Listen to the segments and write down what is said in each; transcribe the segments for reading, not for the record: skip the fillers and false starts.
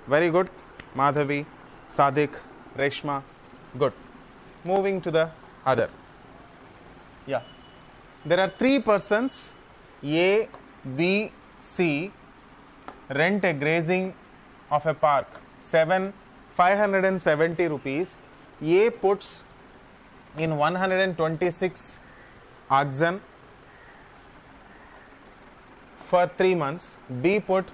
Very good. Madhavi, Sadik, Reshma. Good. Moving to the other. Yeah. There are 3 persons, A, B, C, rent a grazing of a park, 570 rupees. A puts in 126 oxen for 3 months, B put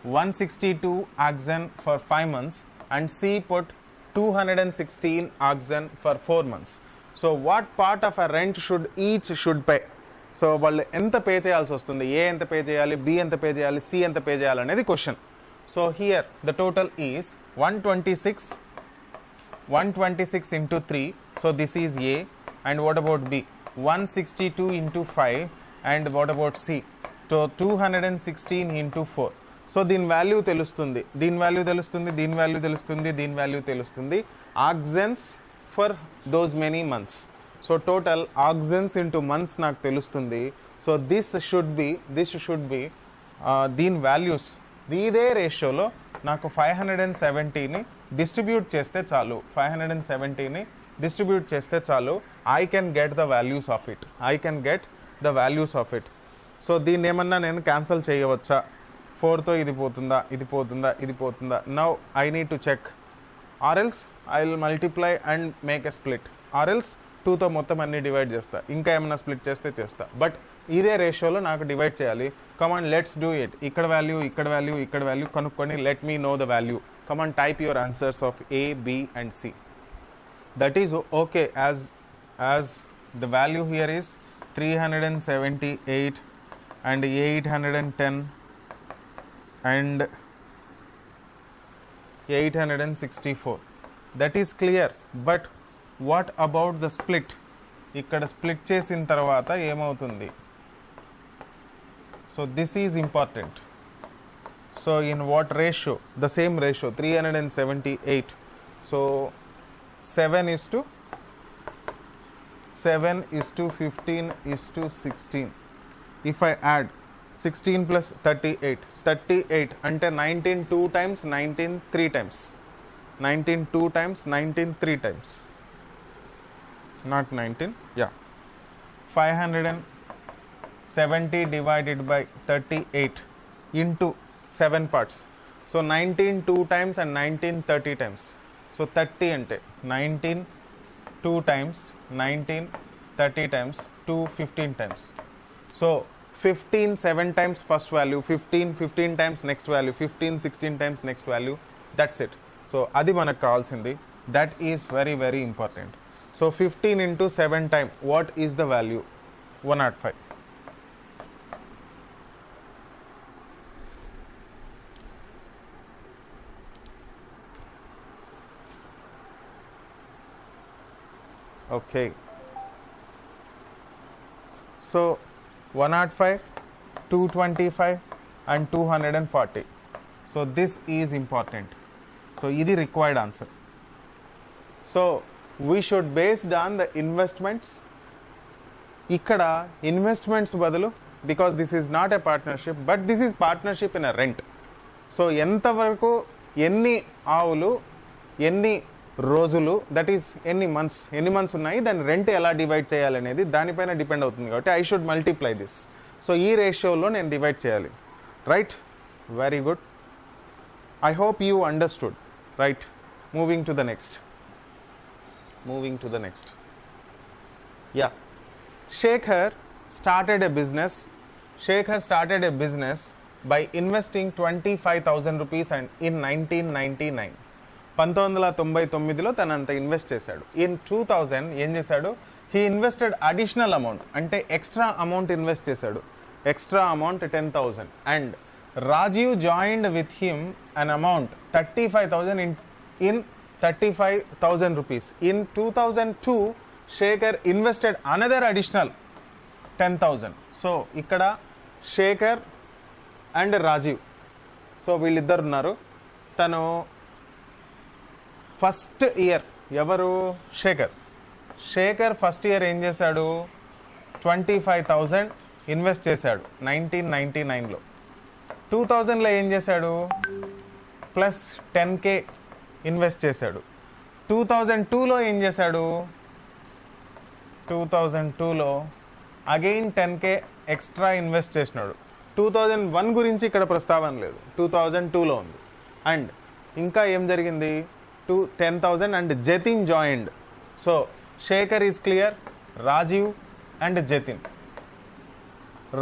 162 oxen for 5 months, and C put 216 oxen for 4 months. So what part of a rent should each pay? So వాళ్ళు ఎంత pay చేయాల్సి వస్తుంది, ఏ ఎంత pay చేయాలి, B ఎంత pay చేయాలి, C ఎంత pay చేయాలి అనేది question. So here the total is 126 into 3, so this is A, and what about B? 162 into 5, and what about C? So 216 into 4. So దీని వాల్యూ తెలుస్తుంది, దీని వాల్యూ తెలుస్తుంది, దీని వాల్యూ తెలుస్తుంది, దీని వాల్యూ తెలుస్తుంది. Accents for those many months. So total accents into months నాకు తెలుస్తుంది. సో దిస్ షుడ్ బి దీని వాల్యూస్ ఇదే రేషియోలో నాకు 570ని డిస్ట్రిబ్యూట్ చేస్తే చాలు. 570ని డిస్ట్రిబ్యూట్ చేస్తే చాలు. I can get the values of it. So దీన్ని ఏమన్నా నేను క్యాన్సిల్ చేయవచ్చా? 4తో ఇది పోతుందా, ఇది పోతుందా, ఇది పోతుందా? Now I need to check. Or else I will multiply and make a split. Or else 2తో మొత్తం అన్ని డివైడ్ చేస్తా. ఇంకా ఏమైనా స్ప్లిట్ చేస్తే చేస్తా. బట్ ఇదే రేషియోలో నాకు డివైడ్ చేయాలి. Come on let's do it. ఇక్కడ వాల్యూ, ఇక్కడ వాల్యూ, ఇక్కడ వాల్యూ కనుక్కొని let me know the value. Come on type your answers of A, B and C. That is okay as the value here is 378 and 810 and 864. That is clear. But what about the split? ఇక్కడ split చేసిన తర్వాత ఏమవుతుంది? So this is important. So in what ratio? The same ratio, 378. So 7 is to 15 is to 16. If I add 16 plus 38 అంటే 19 2 times, 19 3 times. 19 2 times, 19 3 times. Not 19, yeah. 570 divided by 38 into 7 parts. So 19 2 times and 19 30 times. So 30 ante 19 2 times, 19 30 times, 2 15 times. So 15 7 times first value, 15 times next value, 15 16 times next value. That's it. So adi manaku kavalsindi. That is very very important. So 15 into 7 times, what is the value? 105. Okay. So 105, 225 and 240. So this is important. So ఇది required answer. So we should based on the investments. ఇక్కడ investments బదులు, because this is not a partnership but this is partnership in a rent. So ఎంతవరకు, ఎన్ని ఆవులు, ఎన్ని రోజులు, that is ఎన్ని months ఉన్నాయి, దాన్ని రెంట్ ఎలా డివైడ్ చేయాలనేది దానిపైన డిపెండ్ అవుతుంది. కాబట్టి I should multiply this. So ఈ రేషియోలో నేను డివైడ్ చేయాలి. Right, very good. I hope you understood. Right, moving to the next. Yeah. Shekhar started a business by investing 25,000 rupees and in 1999. 1999లో తను అంత ఇన్వెస్ట్ చేశాడు. ఇన్ 2000 ఏం చేశాడు? హీ ఇన్వెస్టెడ్ అడిషనల్ అమౌంట్, అంటే ఎక్స్ట్రా అమౌంట్ ఇన్వెస్ట్ చేశాడు. Extra amount 10,000 and Rajeev joined with him an amount 35,000 in 35,000 rupees. In 2002 Shekhar invested another additional 10,000. So ఇక్కడ Shekhar and Rajiv, so వీళ్ళిద్దరు ఉన్నారు. తను ఫస్ట్ ఇయర్, ఎవరు? శేఖర్ ఫస్ట్ ఇయర్ ఏం చేశాడు? 25,000 ఇన్వెస్ట్ చేశాడు 1999లో. 2000లో ఏం చేశాడు? ప్లస్ 10K ఇన్వెస్ట్ చేశాడు. 2002లో ఏం చేశాడు, 2002లో అగైన్ 10K ఎక్స్ట్రా ఇన్వెస్ట్ చేసినాడు. 2001 గురించి ఇక్కడ ప్రస్తావన లేదు, 2002లో ఉంది. అండ్ ఇంకా ఏం జరిగింది, 10,000 and Jatin joined. So Shekhar is clear, Rajiv and Jatin.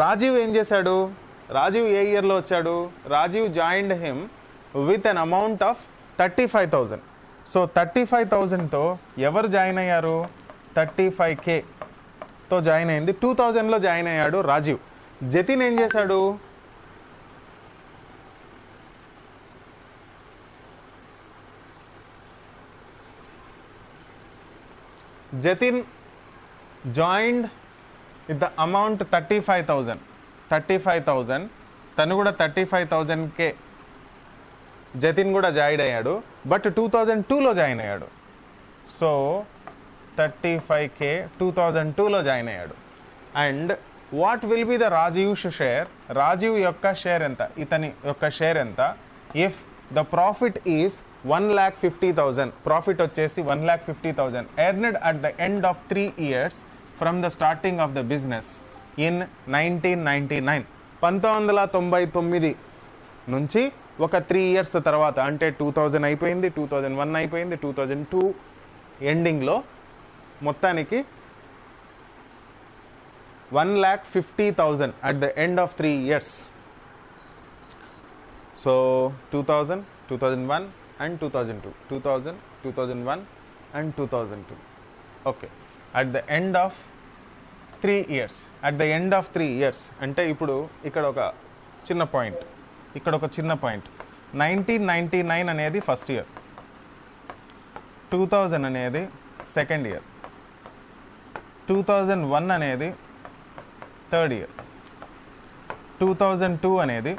Rajiv ఏం చేశాడు, రాజీవ్ ఏ ఇయర్లో వచ్చాడు, Rajiv joined him with an amount of 35,000. So 35,000తో ఎవరు జాయిన్ అయ్యారు, 35Kతో జాయిన్ అయింది. 2000లో జాయిన్ అయ్యాడు రాజీవ్. జతిన్ ఏం చేశాడు, Jatin joined with the amount 35,000. తను కూడా 35,000K జతిన్ కూడా జాయిన్ అయ్యాడు, బట్ 2002లో జాయిన్ అయ్యాడు. సో 35K 2002లో జాయిన్ అయ్యాడు. And what will be the Rajeev share, Rajeev యొక్క షేర్ ఎంత, ఇతని యొక్క షేర్ ఎంత, if the profit is 1,50,000, profit వచ్చేసి 1,50,000 earned at the end of 3 years from the starting of the business in 1999. 1999 నుంచి ఒక 3 years తర్వాత, అంటే 2000 అయిపోయింది, 2001 అయిపోయింది, 2002 ఎండింగ్లో మొత్తానికి 1,50,000 at the end of 3 years. So 2000, 2001 and 2002, 2000, 2001 and 2002. Okay, at the end of 3 years, at the end of 3 years అంటే ఇప్పుడు ఇక్కడ ఒక చిన్న పాయింట్, 1999 అనేది ఫస్ట్ ఇయర్, 2000 అనేది సెకండ్ ఇయర్, 2001 అనేది థర్డ్ ఇయర్, 2002 అనేది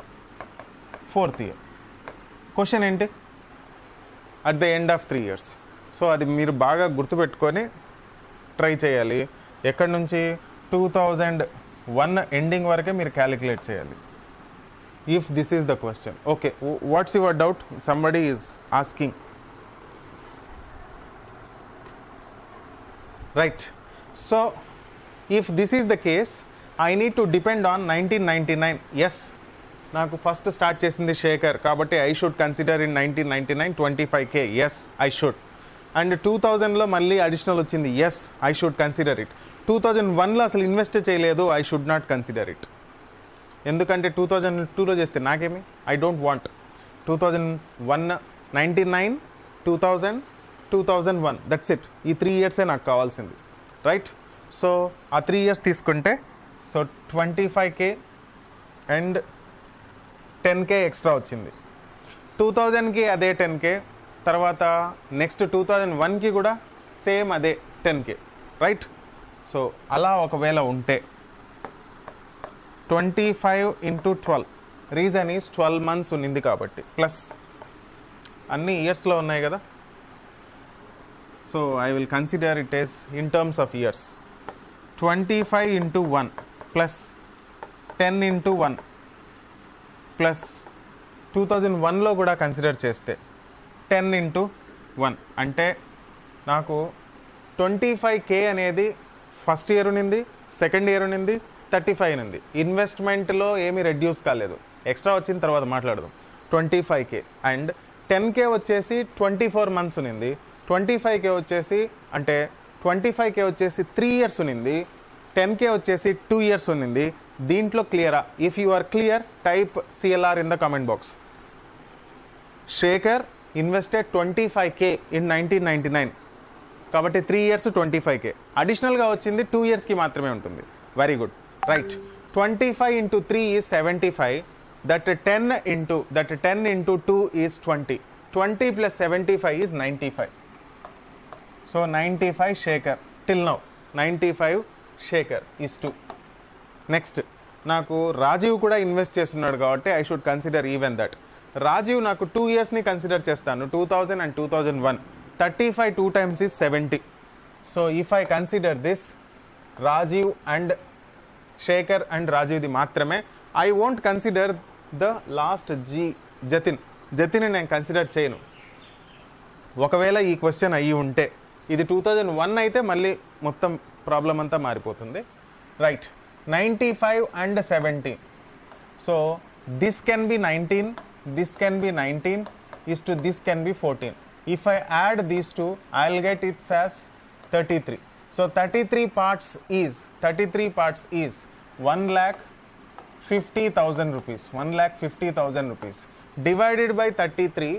ఫోర్త్ ఇయర్. క్వశ్చన్ ఏంటి, at the end of 3 years. So అది మీరు బాగా గుర్తుపెట్టుకొని ట్రై చేయాలి. ఎక్కడి నుంచి, 2001 ఎండింగ్ వరకే మీరు క్యాలిక్యులేట్ చేయాలి, if this is the question. Okay, what's your doubt, somebody is asking. Right, so if this is the case, I need to depend on 1999. Yes, నాకు ఫస్ట్ స్టార్ట్ చేసింది శేఖర్, కాబట్టి I should consider in 1999 25K. Yes, I should. And 2000లో మళ్ళీ additional వచ్చింది, yes, I should consider it. 2001లో అసలు invest చేయలేదు, I should not consider it. ఎందుకంటే 2002లో చేస్తే నాకేమి, I don't want. 2001, 99, 2000, 2001, that's it. ఈ 3 yearsే నాకు కావాల్సింది, రైట్? సో ఆ 3 years తీసుకుంటే, so 25K and 10K extra వచ్చింది. 2000కి అదే 10K, తర్వాత నెక్స్ట్ 2001కి కూడా సేమ్ అదే 10K, రైట్? సో అలా ఒకవేళ ఉంటే 25 into 12, రీజన్ ఈజ్ 12 months ఉన్నింది కాబట్టి, ప్లస్ అన్ని ఇయర్స్లో ఉన్నాయి కదా. So I will consider it as in terms of years. 25 into 1 plus 10 into 1 plus 2001లో కూడా కన్సిడర్ చేస్తే 10 into 1 అంటే నాకు 25K అనేది ఫస్ట్ ఇయర్ ఉన్నింది, సెకండ్ ఇయర్ ఉన్నింది, 35 ఉంది. ఇన్వెస్ట్మెంట్లో ఏమీ రెడ్యూస్ కాలేదు, ఎక్స్ట్రా వచ్చిన తర్వాత మాట్లాడదాం. 25K అండ్ 10K వచ్చేసి 24 months ఉన్నింది, 25K వచ్చేసి అంటే 25K వచ్చేసి 3 years ఉన్నింది, 10K వచ్చేసి 2 years ఉన్నింది. దీంట్లో క్లియరా? If you are clear, type CLR in the comment box. Shekhar invested 25K in 1999, కాబట్టి 3 years 25K. అడిషనల్గా వచ్చింది 2 yearsకి మాత్రమే ఉంటుంది. Very good, right. 25 into 3 is 75. That 10 into 2 is 20. 20 plus 75 is 95. So 95 Shekhar. Till now 95 Shekhar is 2. Next నాకు రాజీవ్ కూడా invest చేస్తున్నాడు కాబట్టి I should consider even that. Rajeev నాకు 2 yearsని కన్సిడర్ చేస్తాను, 2000 and 2001. 35 2 times is 70. So if I consider this Rajiv and Shekhar and రాజీవ్ది మాత్రమే, I won't consider the last Jatin. జతిని నేను కన్సిడర్ చేయను. ఒకవేళ ఈ క్వశ్చన్ అయ్యి ఉంటే, ఇది 2001 అయితే మళ్ళీ మొత్తం ప్రాబ్లం అంతా మారిపోతుంది. Right, 95 and 70. So this can be 19, this can be 19 is to this can be 14. If I add these two, I'll get it as 33. So 33 parts is 1,50,000 rupees. 1,50,000 rupees divided by 33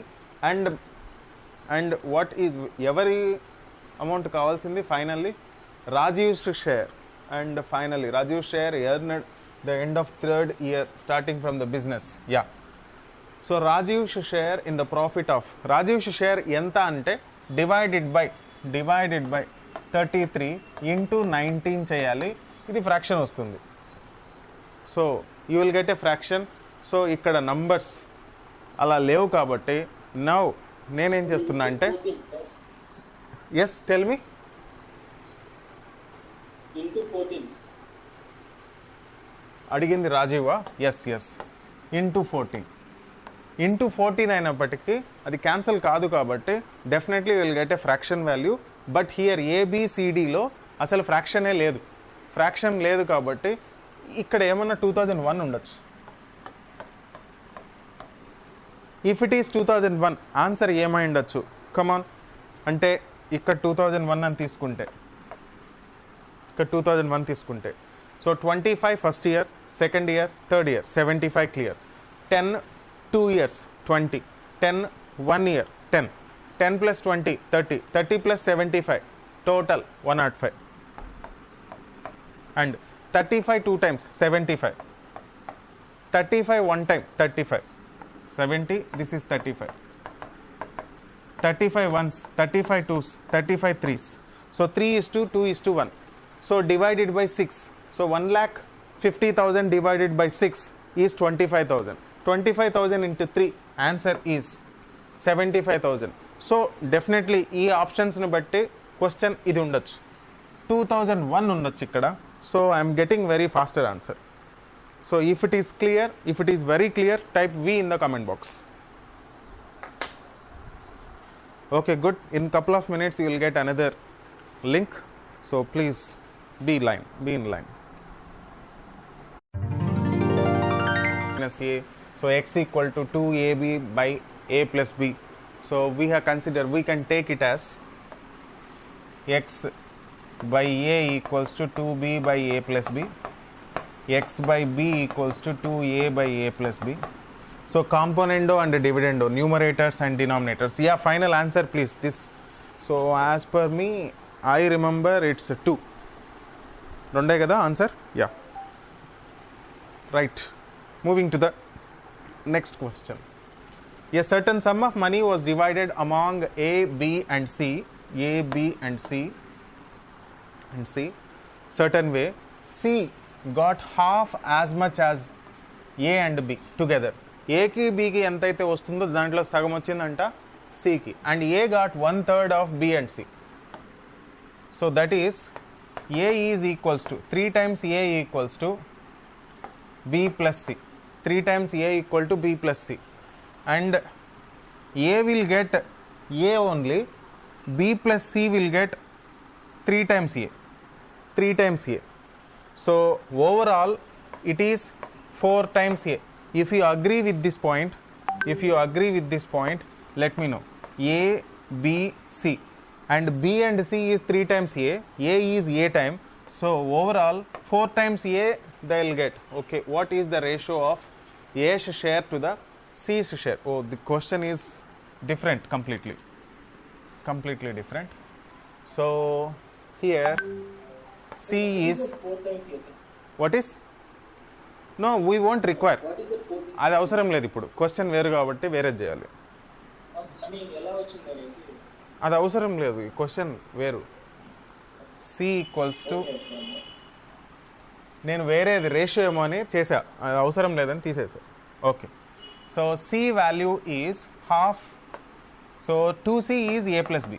and what is every amount కావాల్సింది finally Rajiv's share, and finally Rajiv's share earned the end of 3rd year starting from the business. Yeah. So Rajiv's share in the profit of Rajiv's share ఎంత అంటే divided by 33 into 19 చేయాలి. ఇది fraction వస్తుంది. So you will get a fraction. So ఇక్కడ numbers అలా లేవు కాబట్టి now నేనేం చేస్తున్నా అంటే, ఎస్ టెల్ మీ. అడిగింది రాజీవా? ఎస్ ఇంటూ 14 అయినప్పటికీ అది క్యాన్సల్ కాదు కాబట్టి definitely will get a fraction value. But here ఏబిసిడిలో అసలు ఫ్రాక్షనే లేదు. ఫ్రాక్షన్ లేదు కాబట్టి ఇక్కడ ఏమన్నా 2001 ఉండొచ్చు. ఇఫ్ ఇట్ ఈస్ 2001 ఆన్సర్ ఏమై ఉండొచ్చు? కమాన్, అంటే ఇక్కడ 2001 అని తీసుకుంటే, ఇక్కడ 2001 తీసుకుంటే, so 25 first year, second year, third year 75 clear. 10 2 years 20, 10 1 year 10, 10 plus 20 30, 30 plus 75 total 105, and 35 2 times 75, 35 1 time 35, 70, this is 35, 35 ones, 35 twos, 35 threes, so 3 is to 2 is to 1, so divided by 6, so 1,50,000 divided by 6 is 25,000. 25,000 into 3, answer is 75,000. So definitely ఈ ఆప్షన్స్ని బట్టి question ఇది ఉండొచ్చు, 2001 ఉండొచ్చు ఇక్కడ. So I'm getting very faster answer. So if it is clear, if it is very clear, type V in the comment box. Okay, good. In couple of minutes you will get another link. So please be in line. A, so x equal to 2ab by a plus b. So we have considered, we can take it as x by a equals to 2b by a plus b, x by b equals to 2a by a plus b. So componendo and dividendo, numerators and denominators. Yeah, final answer please this. So as per me, I remember it's 2. రెండే కదా answer? Yeah, right. Moving to the next question. A certain sum of money was divided among A, B and C. A, B and C certain way. C got half as much as A and B together. A ki B ki entaithe vastundo dantlo sagam vachindanta C ki, and A got 1/3 of B and C. So that is A is equals to 3 times A equals to B plus C. 3 times A equal to B plus C, and A will get A only, B plus C will get 3 times A. So overall it is 4 times A. If you agree with this point, let me know. A, B, C, and B and C is 3 times A is A time, so overall 4 times A they will get. Okay, what is the ratio of A's share to the C's share? Oh, the question is different, completely different. So here C is, what is, no we won't require, అది అవసరం లేదు. ఇప్పుడు question వేరు కాబట్టి వేరే చేయాలి, అది అవసరం లేదు. ఈ క్వశ్చన్ వేరు. C ఈక్వల్స్ టు, నేను వేరేది రేషియో ఏమో అని చేసా, అది అవసరం లేదని తీసేసా. Okay, so C value is half. So 2C is A plus B.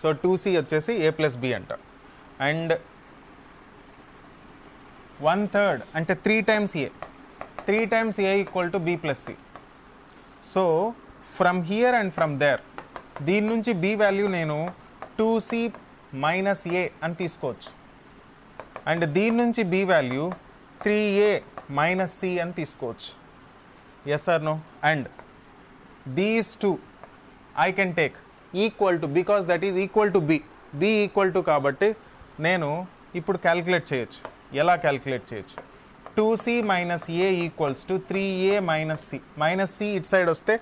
So 2C వచ్చేసి A ప్లస్ B అంట, అండ్ 1/3 అంటే 3 times A. 3 times A equal to B plus C. So from here and from there దీని నుంచి B value నేను 2c minus ఏ అని తీసుకోవచ్చు, and దీని నుంచి B value 3a minus C అని తీసుకోవచ్చు. Yes or no? And these two I can take equal to, because that is equal to B. B equal to కాబట్టి నేను ఇప్పుడు క్యాల్కులేట్ చేయొచ్చు. ఎలా క్యాల్కులేట్ చేయొచ్చు? 2c minus A equals to 3a minus C. Minus C ఇటు side వస్తే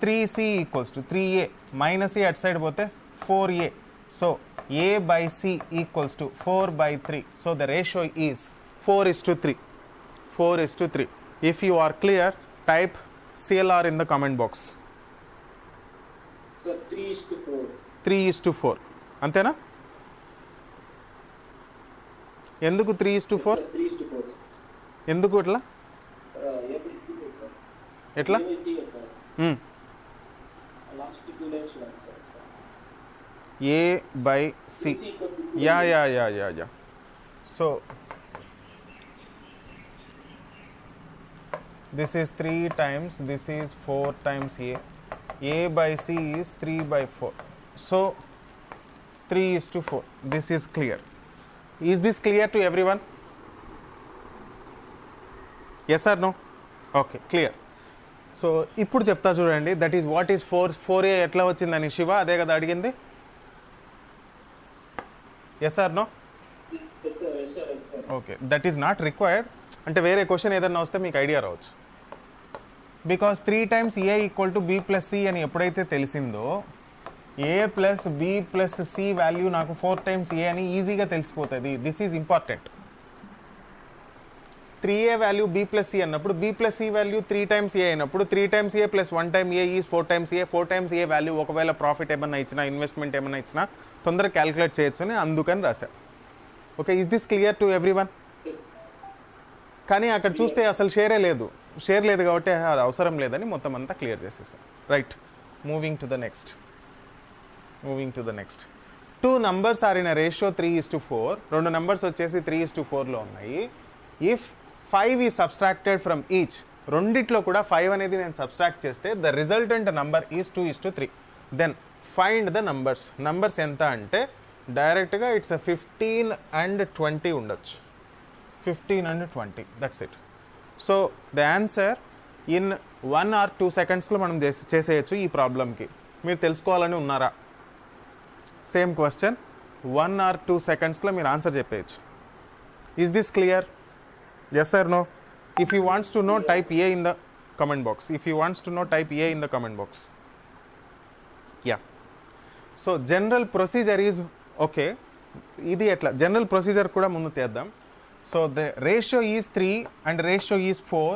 3c equals to 3a minus C అటు side పోతే 4a. So a by c equals to 4/3. So the ratio is 4:3. 4:3. If you are clear, type CLR in the comment box. So 3:4. 3:4. అంతేనా? ఎందుకు 3:4? 3:4. ఎందుకు ఇట్లా? ఎట్లా? A by C. Yeah. So this is 3 times, this is 4 times A. A by C is 3/4. So 3:4. This is clear. Is this clear to everyone? Yes or no? Okay, clear. So ఇప్పుడు చెప్తా చూడండి, that is what is 4a ఎట్లా వచ్చిందని శివ అదే కదా అడిగింది. Yes or no? Okay, that is not required. అంటే వేరే క్వశ్చన్ ఏదన్నా వస్తే మీకు ఐడియా రావచ్చు. Because 3 times a equal to b plus C అని ఎప్పుడైతే తెలిసిందో a plus b plus C value నాకు 4 times a అని ఈజీగా తెలిసిపోతుంది. This is important. 3a value b plus C అన్నప్పుడు b plus C value 3 times a అయినప్పుడు 3 times a plus 1 time a is 4 times a. 4 times a value ఒకవేళ profit ఏమన్నా ఇచ్చినా, investment ఏమన్నా ఇచ్చినా తొందరగా క్యాలిక్యులేట్ చేయొచ్చు అని అందుకని రాశా. Okay, is this clear to everyone? కానీ అక్కడ చూస్తే అసలు షేర్ లేదు కాబట్టి అది అవసరం లేదని మొత్తం అంతా క్లియర్ చేసేసాం. Right, moving to the next. 2 numbers are in a ratio 3:4. 2 numbers వచ్చేసి 3:4లో ఉన్నాయి. If 5 is subtracted from each, రెండిట్లో కూడా 5 అనేది నేను సబ్స్ట్రాక్ట్ చేస్తే the resultant number is 2:3. Then find the numbers ఎంత అంటే డైరెక్ట్గా ఇట్స్ 15 and 20 ఉండొచ్చు. 15 and 20, that's it. So the answer in 1 or 2 secondsలో మనం చేసేయచ్చు ఈ ప్రాబ్లంకి. మీరు తెలుసుకోవాలని ఉన్నారా? సేమ్ క్వశ్చన్ 1 or 2 secondsలో మీరు ఆన్సర్ చెప్పేయచ్చు. Is this clear? Yes or no? If you wants to know, type A in the comment box. Yeah. So general procedure is okay. Idi etla general procedure kuda mundu teddam. So the ratio is 3 and ratio is 4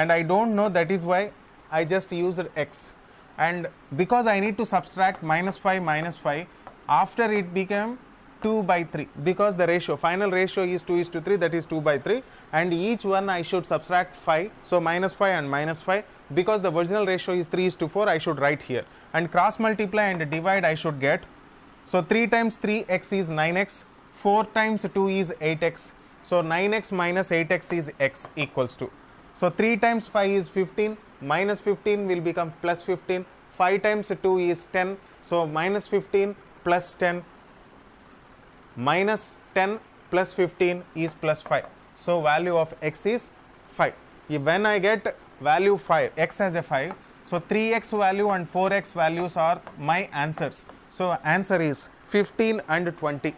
and I don't know, that is why I just used x. And because I need to subtract -5 after it became 2/3, because the final ratio is 2:3, that is 2/3, and each one I should subtract 5, so -5 and -5. Because the original ratio is 3:4, I should write here, and cross multiply and divide I should get. So 3 times 3x is 9x, 4 times 2 is 8x, so 9x minus 8x is x equals to, so 3 times 5 is 15, minus 15 will become plus 15, 5 times 2 is 10, so minus 15 plus 10, minus 10 plus 15 is plus 5. So value of x is 5. When I get value 5, x as a 5, so 3x value and 4x values are my answers. So answer is 15 and 20.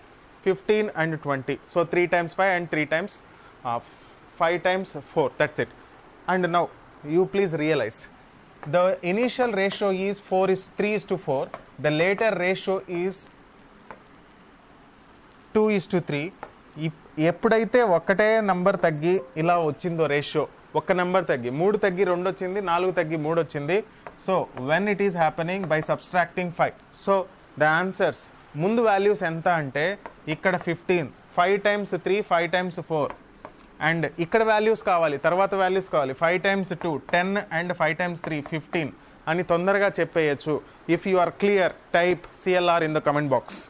15 and 20. So 3 times 5 and 3 times 5 times 4. That's it. And now you please realize the initial ratio is 3:4. The later ratio is 2:3. ఎప్పుడైతే ఒక్కటే number తగ్గి ఇలా వచ్చిందో ratio, ఒక్క number తగ్గి 3 తగ్గి 2 వచ్చింది, 4 తగ్గి 3 వచ్చింది. So when it is happening by subtracting 5. So the answers ముందు వాల్యూస్ ఎంత అంటే ఇక్కడ 15, 5 times 3, 5 times 4, అండ్ ఇక్కడ వాల్యూస్ కావాలి, తర్వాత వాల్యూస్ కావాలి, 5 times 2, 10, and 5 times 3, 15 అని తొందరగా చెప్పేయచ్చు. If you are clear, type CLR in the comment box.